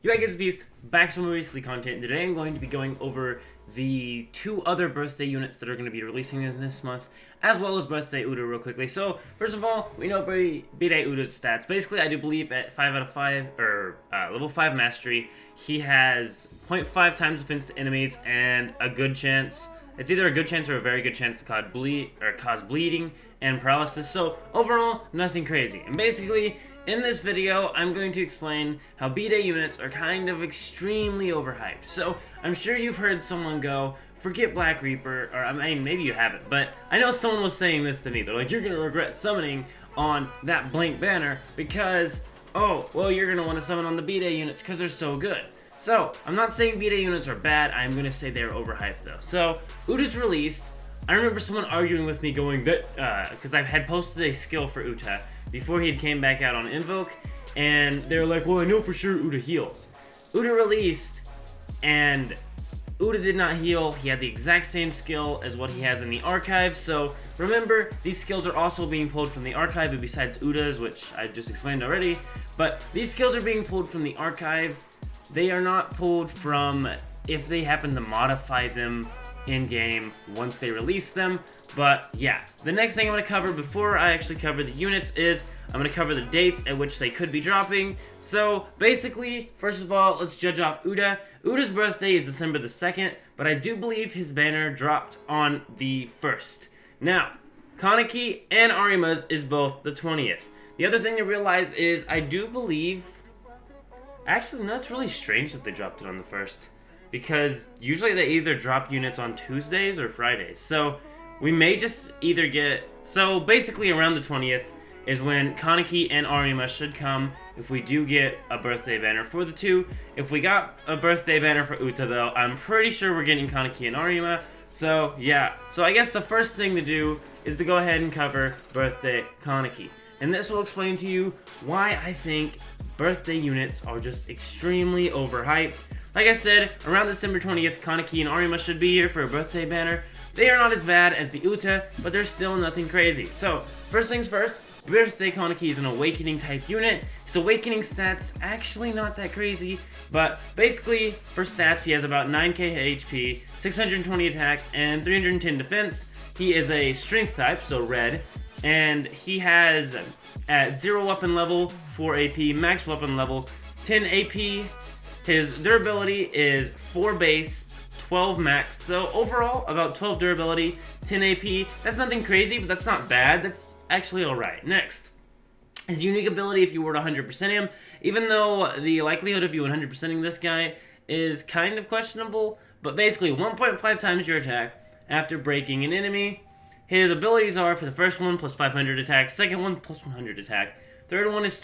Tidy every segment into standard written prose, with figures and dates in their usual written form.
You guys, Beast, back from recently content. Today I'm going to be going over the two other birthday units that are going to be releasing in this month, as well as birthday Uda real quickly. So, first of all, we know birthday Uda's stats. Basically, I do believe at 5 out of 5, or level 5 mastery, he has 0.5 times defense to enemies and a good chance. It's either a good chance or a very good chance to cause bleeding and paralysis. So, overall, nothing crazy. And basically, in this video, I'm going to explain how B-Day units are kind of extremely overhyped. So, I'm sure you've heard someone go, forget Black Reaper, or I mean, maybe you haven't, but I know someone was saying this to me. They're like, you're going to regret summoning on that blank banner because, oh, well, you're going to want to summon on the B-Day units because they're so good. So, I'm not saying B-Day units are bad, I'm going to say they're overhyped though. So, Uta's released. I remember someone arguing with me going that, because I had posted a skill for Uta before he came back out on Invoke, and they were like, well, I know for sure Uta heals. Uta released, and Uta did not heal. He had the exact same skill as what he has in the archive, so remember, these skills are also being pulled from the archive, and besides Uta's, which I just explained already, but these skills are being pulled from the archive. They are not pulled from if they happen to modify them in-game once they release them. But yeah, the next thing I'm going to cover before I actually cover the units is I'm going to cover the dates at which they could be dropping. So basically, first of all, let's judge off Uta. Uta's birthday is December the 2nd, but I do believe his banner dropped on the 1st. Now, Kaneki and Arima's is both the 20th. The other thing to realize is I do believe... Actually, no, that's really strange that they dropped it on the 1st. Because usually they either drop units on Tuesdays or Fridays. So we may just either get... So basically around the 20th is when Kaneki and Arima should come if we do get a birthday banner for the two. If we got a birthday banner for Uta though, I'm pretty sure we're getting Kaneki and Arima. So yeah, so I guess the first thing to do is to go ahead and cover birthday Kaneki. And this will explain to you why I think birthday units are just extremely overhyped. Like I said, around December 20th, Kaneki and Arima should be here for a birthday banner. They are not as bad as the Uta, but they're still nothing crazy. So, first things first, birthday Kaneki is an awakening type unit. His awakening stats actually not that crazy, but basically, for stats, he has about 9k HP, 620 attack, and 310 defense. He is a strength type, so red, and he has at 0 weapon level, 4 AP, max weapon level, 10 AP. His durability is 4 base, 12 max, so overall about 12 durability, 10 AP. That's nothing crazy, but that's not bad. That's actually alright. Next, his unique ability if you were to 100% him, even though the likelihood of you 100%ing this guy is kind of questionable, but basically 1.5 times your attack after breaking an enemy. His abilities are for the first one plus 500 attack, second one plus 100 attack, third one is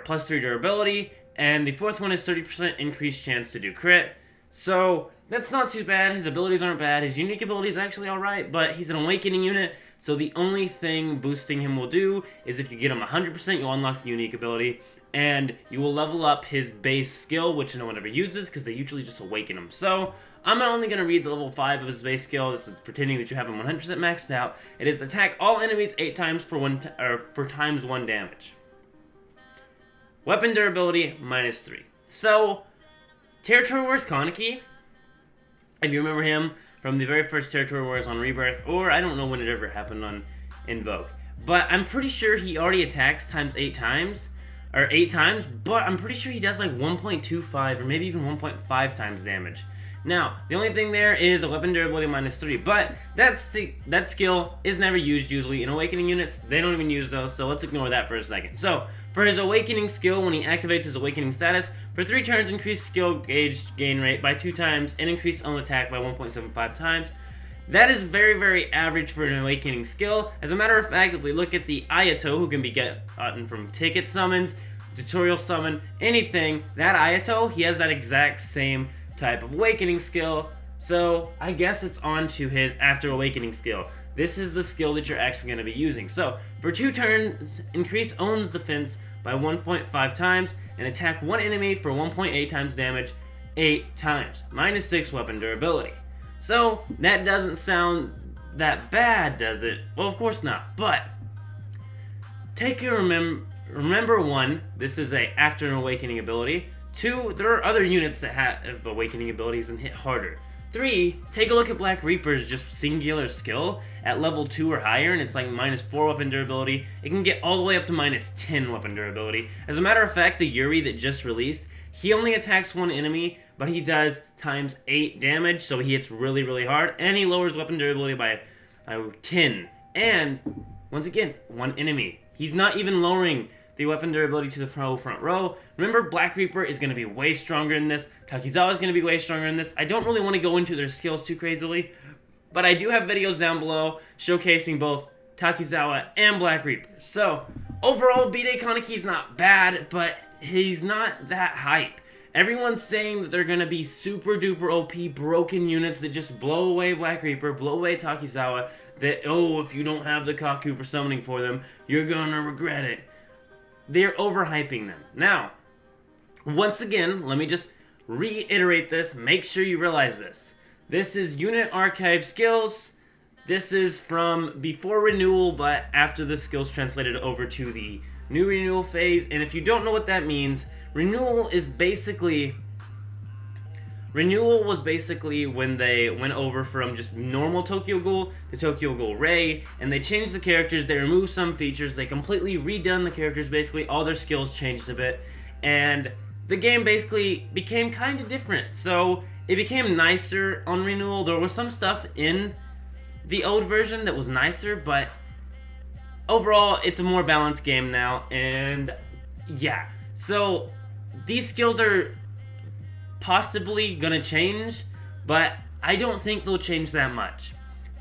plus 3 durability, and the fourth one is 30% increased chance to do crit. So, that's not too bad. His abilities aren't bad. His unique ability is actually alright, but he's an awakening unit, so the only thing boosting him will do is if you get him 100%, you'll unlock the unique ability, and you will level up his base skill, which no one ever uses, because they usually just awaken him. So, I'm only going to read the level 5 of his base skill. This is pretending that you have him 100% maxed out. It is attack all enemies 8 times for times 1 damage. Weapon durability, -3. So, Territory Wars Kaneki, if you remember him from the very first Territory Wars on Rebirth, or I don't know when it ever happened on Invoke, but I'm pretty sure he already attacks times 8 times, but I'm pretty sure he does like 1.25 or maybe even 1.5 times damage. Now, the only thing there is a weapon durability -3, but that skill is never used usually in awakening units. They don't even use those, so let's ignore that for a second. So, for his awakening skill, when he activates his awakening status, for 3 turns increase skill gauge gain rate by 2 times and increase own attack by 1.75 times. That is very, very average for an awakening skill. As a matter of fact, if we look at the Ayato, who can be gotten from ticket summons, tutorial summon, anything, that Ayato, he has that exact same type of awakening skill, so I guess it's on to his after awakening skill. This is the skill that you're actually going to be using. So, for 2 turns, increase Own's defense by 1.5 times, and attack one enemy for 1.8 times damage 8 times, -6 weapon durability. So, that doesn't sound that bad, does it? Well, of course not, but take your remember one, this is a after an awakening ability. 2, there are other units that have awakening abilities and hit harder. 3, take a look at Black Reaper's just singular skill at level 2 or higher, and it's like -4 weapon durability. It can get all the way up to -10 weapon durability. As a matter of fact, the Yuri that just released, he only attacks one enemy, but he does ×8 damage, so he hits really, really hard, and he lowers weapon durability by 10. And, once again, one enemy. He's not even lowering the weapon durability to the front row. Remember, Black Reaper is going to be way stronger in this. Takizawa is going to be way stronger in this. I don't really want to go into their skills too crazily, but I do have videos down below showcasing both Takizawa and Black Reaper. So, overall, Bide Kaneki is not bad, but he's not that hype. Everyone's saying that they're going to be super duper OP broken units that just blow away Black Reaper, blow away Takizawa, that, oh, if you don't have the Kaku for summoning for them, you're going to regret it. They're overhyping them. Now, once again, let me just reiterate this. Make sure you realize this. This is Unit Archive skills. This is from before renewal, but after the skills translated over to the new renewal phase. And if you don't know what that means, renewal was basically when they went over from just normal Tokyo Ghoul to Tokyo Ghoul Re, and they changed the characters, they removed some features, they completely redone the characters, basically all their skills changed a bit, and the game basically became kind of different. So it became nicer on renewal. There was some stuff in the old version that was nicer, but overall it's a more balanced game now, and yeah. So these skills are possibly gonna change, but I don't think they'll change that much,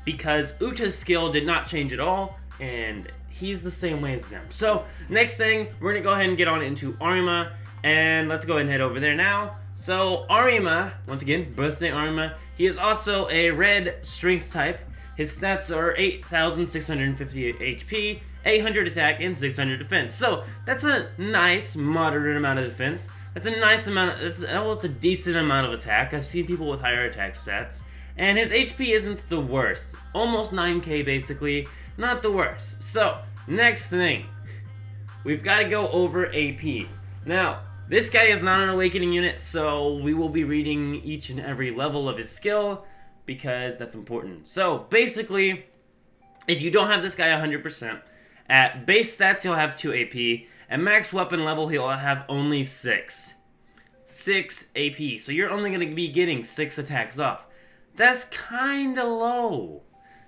because Uta's skill did not change at all, and he's the same way as them. So next thing, we're gonna go ahead and get on into Arima, and let's go ahead and head over there now. So Arima, once again, birthday Arima, he is also a red strength type. His stats are 8,658 HP, 800 attack, and 600 defense. So that's a nice moderate amount of defense. That's a nice amount, it's a decent amount of attack. I've seen people with higher attack stats. And his HP isn't the worst. Almost 9k basically, not the worst. So, next thing, we've got to go over AP. Now, this guy is not an awakening unit, so we will be reading each and every level of his skill, because that's important. So, basically, if you don't have this guy 100%, at base stats he'll have 2 AP, at max weapon level, he'll have only 6 AP. So you're only going to be getting 6 attacks off. That's kind of low.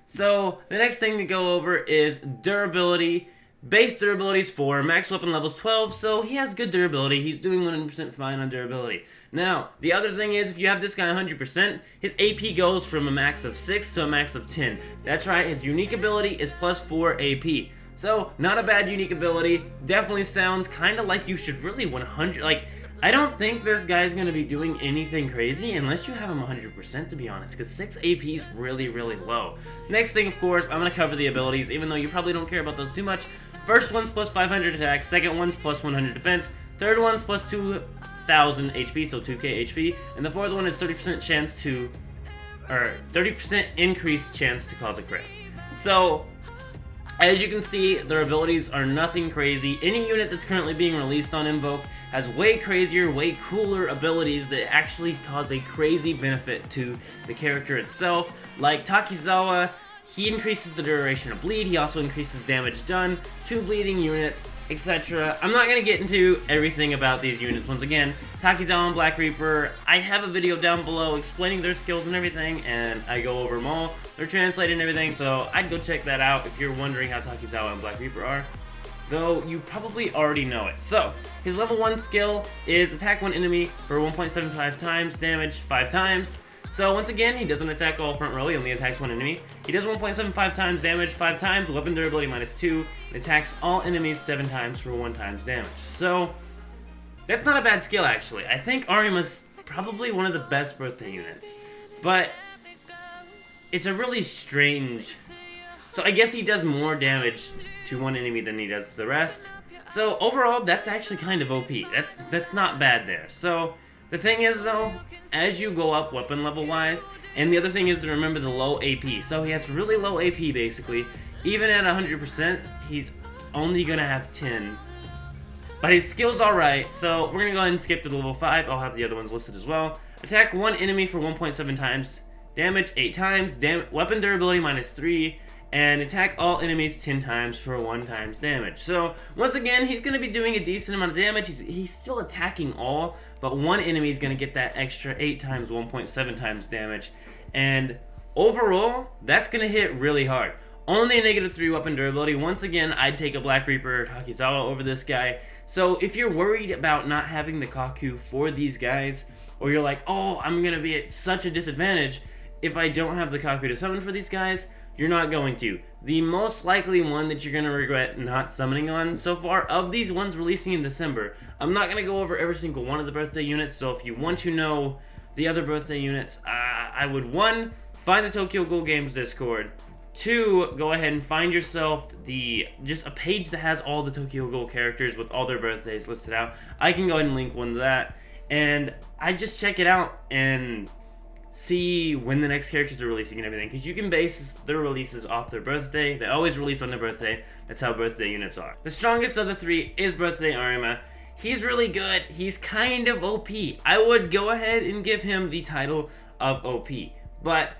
So the next thing to go over is durability. Base durability is 4, max weapon level is 12, so he has good durability. He's doing 100% fine on durability. Now, the other thing is, if you have this guy 100%, his AP goes from a max of 6 to a max of 10. That's right, his unique ability is +4 AP. So, not a bad unique ability. Definitely sounds kind of like you should really 100... Like, I don't think this guy's going to be doing anything crazy unless you have him 100%, to be honest, because 6 AP is really, really low. Next thing, of course, I'm going to cover the abilities, even though you probably don't care about those too much. First one's +500 attack, second one's +100 defense, third one's +2,000 HP, so 2k HP, and the fourth one is 30% chance to... or 30% increased chance to cause a crit. So, as you can see, their abilities are nothing crazy. Any unit that's currently being released on Invoke has way crazier, way cooler abilities that actually cause a crazy benefit to the character itself. Like Takizawa, he increases the duration of bleed, he also increases damage done to bleeding units, etc. I'm not going to get into everything about these units once again. Takizawa and Black Reaper, I have a video down below explaining their skills and everything, and I go over them all. They're translated and everything, so I'd go check that out if you're wondering how Takizawa and Black Reaper are. Though you probably already know it. So, his level 1 skill is attack one enemy for 1.75 times, damage 5 times. So once again, he doesn't attack all front row, he only attacks one enemy. He does 1.75 times damage 5 times, weapon durability -2, and attacks all enemies 7 times for 1 times damage. So, that's not a bad skill actually. I think Arima's probably one of the best birthday units. But, it's a really strange... So I guess he does more damage to one enemy than he does to the rest. So overall, that's actually kind of OP. That's not bad there. So the thing is though, as you go up weapon level wise, and the other thing is to remember the low AP. So he has really low AP basically. Even at 100%, he's only gonna have 10 But his skill's alright, so we're gonna go ahead and skip to the level 5. I'll have the other ones listed as well. Attack one enemy for 1.7 times damage, 8 times. Weapon durability -3. And attack all enemies 10 times for 1 times damage. So, once again, he's going to be doing a decent amount of damage. He's still attacking all, but one enemy is going to get that extra 8 times 1.7 times damage. And overall, that's going to hit really hard. Only a -3 weapon durability. Once again, I'd take a Black Reaper Takizawa over this guy. So, if you're worried about not having the Kaku for these guys, or you're like, oh, I'm going to be at such a disadvantage if I don't have the Kaku to summon for these guys, you're not going to. The most likely one that you're going to regret not summoning on so far, of these ones releasing in December, I'm not going to go over every single one of the birthday units, so if you want to know the other birthday units, I would, 1, find the Tokyo Ghoul Games Discord, 2, go ahead and find yourself just a page that has all the Tokyo Ghoul characters with all their birthdays listed out. I can go ahead and link one to that, and I just check it out and see when the next characters are releasing and everything, because you can base their releases off their birthday. They always release on their birthday. That's how birthday units are. The strongest of the 3 is Birthday Arima. He's really good. He's kind of OP. I would go ahead and give him the title of OP. But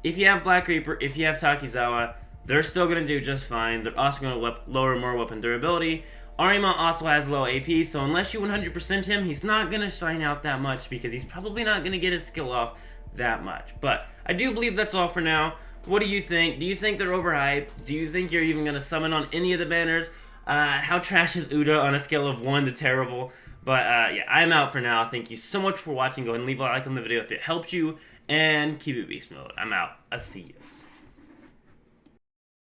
if you have Black Reaper, if you have Takizawa, they're still going to do just fine. They're also going to lower more weapon durability. Arima also has low AP, so unless you 100% him, he's not going to shine out that much, because he's probably not going to get his skill off that much. But I do believe that's all for now. What do you think? Do you think they're overhyped? Do you think you're even going to summon on any of the banners? How trash is Uda on a scale of 1 to terrible? But yeah, I'm out for now. Thank you so much for watching. Go ahead and leave a like on the video if it helped you, and keep it beast mode. I'm out. I'll see you.